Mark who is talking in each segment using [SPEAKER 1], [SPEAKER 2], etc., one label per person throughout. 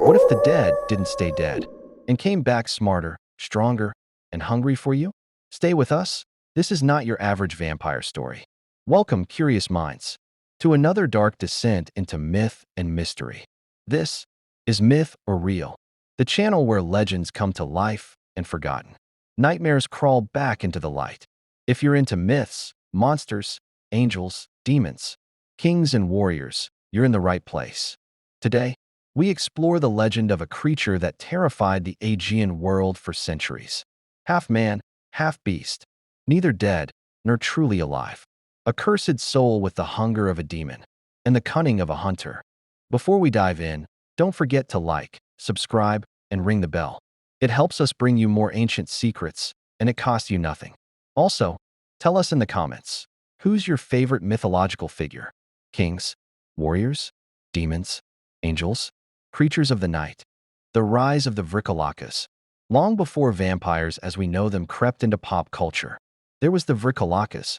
[SPEAKER 1] What if the dead didn't stay dead and came back smarter, stronger, and hungry for you? Stay with us. This is not your average vampire story. Welcome, curious minds, to another dark descent into myth and mystery. This is Myth or Real, the channel where legends come to life and forgotten. Nightmares crawl back into the light. If you're into myths, monsters, angels, demons, kings, and warriors, you're in the right place. Today, we explore the legend of a creature that terrified the Aegean world for centuries. Half man, half beast, neither dead nor truly alive. A cursed soul with the hunger of a demon and the cunning of a hunter. Before we dive in, don't forget to like, subscribe, and ring the bell. It helps us bring you more ancient secrets, and it costs you nothing. Also, tell us in the comments, who's your favorite mythological figure? Kings, warriors, demons, angels, creatures of the night. The rise of the Vrykolakas. Long before vampires as we know them crept into pop culture, there was the Vrykolakas,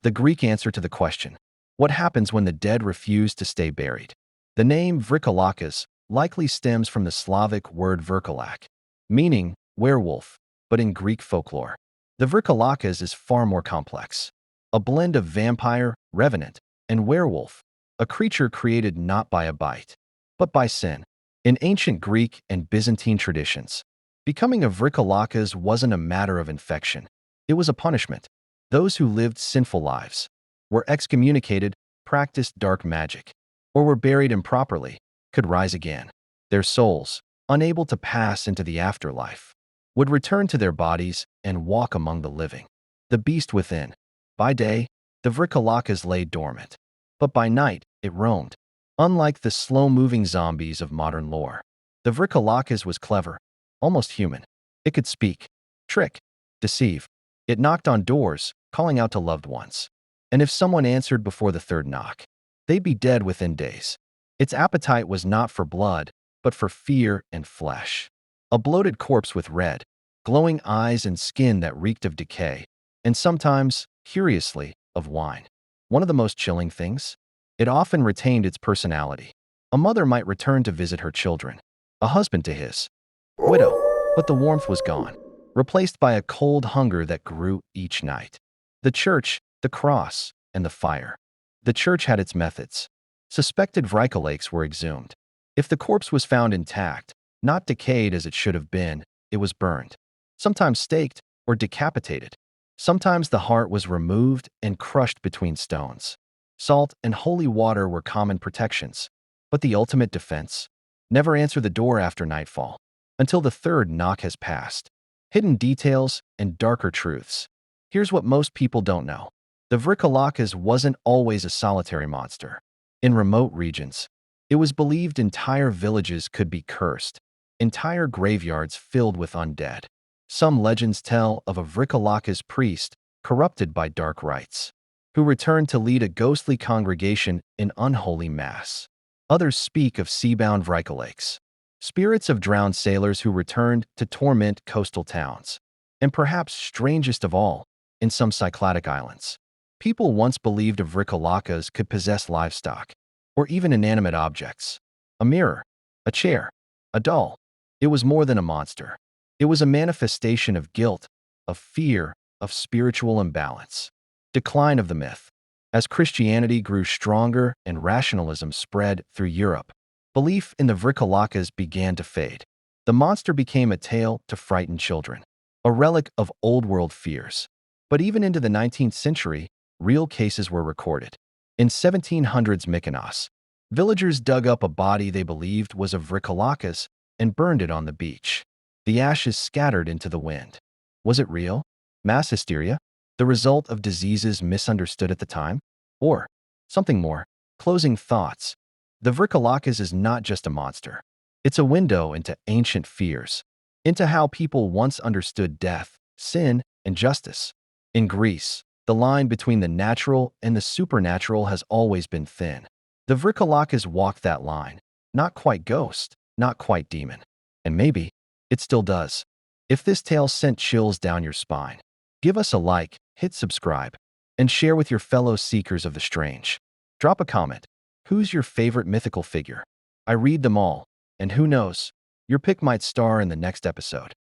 [SPEAKER 1] the Greek answer to the question, what happens when the dead refuse to stay buried? The name Vrykolakas likely stems from the Slavic word Vrkolak, meaning werewolf, but in Greek folklore, the Vrykolakas is far more complex. A blend of vampire, revenant, and werewolf, a creature created not by a bite, but by sin. In ancient Greek and Byzantine traditions, becoming a Vrykolakas wasn't a matter of infection. It was a punishment. Those who lived sinful lives were excommunicated, practiced dark magic, or were buried improperly, could rise again. Their souls, unable to pass into the afterlife, would return to their bodies and walk among the living. The beast within. By day, the Vrykolakas lay dormant, but by night it roamed. Unlike the slow-moving zombies of modern lore, the Vrykolakas was clever, almost human. It could speak, trick, deceive. It knocked on doors, calling out to loved ones. And if someone answered before the third knock, they'd be dead within days. Its appetite was not for blood, but for fear and flesh. A bloated corpse with red, glowing eyes and skin that reeked of decay, and sometimes, curiously, of wine. One of the most chilling things? It often retained its personality. A mother might return to visit her children, a husband to his widow, but the warmth was gone, replaced by a cold hunger that grew each night. The church, the cross, and the fire. The church had its methods. Suspected Vrykolakas were exhumed. If the corpse was found intact, not decayed as it should have been, it was burned. Sometimes staked or decapitated. Sometimes the heart was removed and crushed between stones. Salt and holy water were common protections, but the ultimate defense? Never answer the door after nightfall, until the third knock has passed. Hidden details and darker truths. Here's what most people don't know. The Vrykolakas wasn't always a solitary monster. In remote regions, it was believed entire villages could be cursed, entire graveyards filled with undead. Some legends tell of a Vrykolakas priest corrupted by dark rites, who returned to lead a ghostly congregation in unholy mass. Others speak of sea-bound Vrykolakas, spirits of drowned sailors who returned to torment coastal towns. And perhaps strangest of all, in some Cycladic islands, people once believed a Vrykolakas could possess livestock, or even inanimate objects. A mirror, a chair, a doll. It was more than a monster. It was a manifestation of guilt, of fear, of spiritual imbalance. Decline of the myth. As Christianity grew stronger and rationalism spread through Europe, belief in the Vrykolakas began to fade. The monster became a tale to frighten children, a relic of old-world fears. But even into the 19th century, real cases were recorded. In 1700s Mykonos, villagers dug up a body they believed was a Vrykolakas and burned it on the beach. The ashes scattered into the wind. Was it real? Mass hysteria? The result of diseases misunderstood at the time? Or something more? Closing thoughts. The Vrykolakas is not just a monster. It's a window into ancient fears, into how people once understood death, sin, and justice. In Greece, the line between the natural and the supernatural has always been thin. The Vrykolakas walked that line, not quite ghost, not quite demon. And maybe it still does. If this tale sent chills down your spine, give us a like, hit subscribe, and share with your fellow seekers of the strange. Drop a comment. Who's your favorite mythical figure? I read them all, And who knows, your pick might star in the next episode.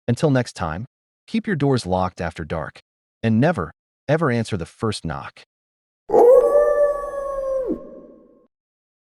[SPEAKER 1] Until next time, keep your doors locked after dark, and never, ever answer the first knock.